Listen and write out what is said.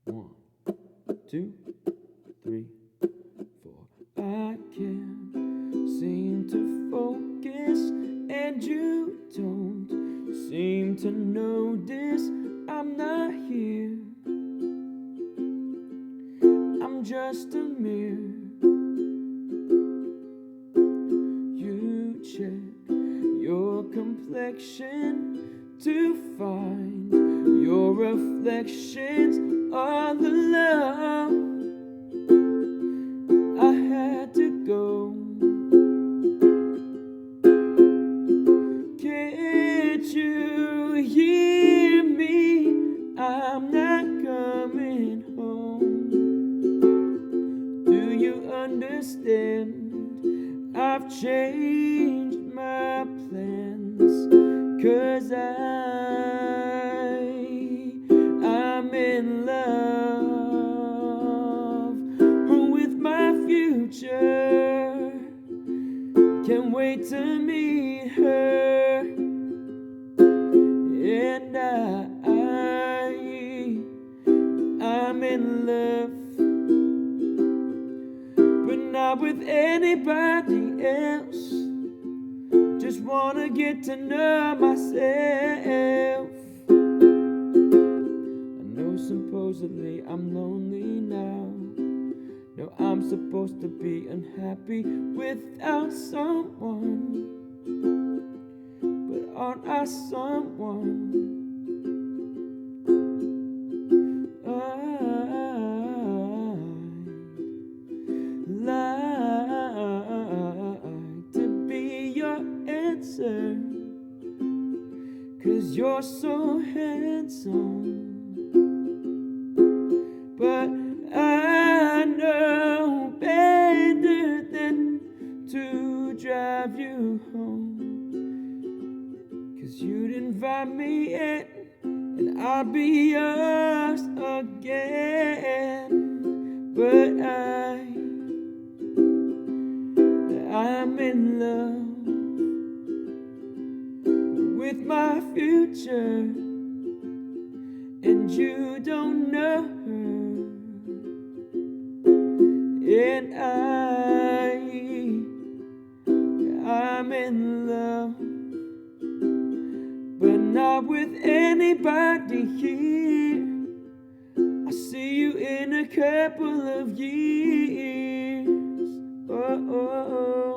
1, 2, 3, 4. I can't seem to focus, and you don't seem to notice I'm not here. I'm just a mirror. You check your complexion to find your reflections on the love. I had to go. Can't you hear me? I'm not coming home. Do you understand? I've changed my plans, 'cause I'm in love with my future. Can't wait to meet her, and I'm in love, but not with anybody else. Just wanna get to know myself. I know supposedly I'm lonely now. No, I'm supposed to be unhappy without someone, but aren't I someone? Like to be your answer, 'cause you're so handsome. But I know better than to drive you home, 'cause you'd invite me in and I'd be yours again. But I'm in love with my future, and you don't know her. And I'm in love, but not with anybody here. I'll see you in a couple of years. Oh, oh, oh.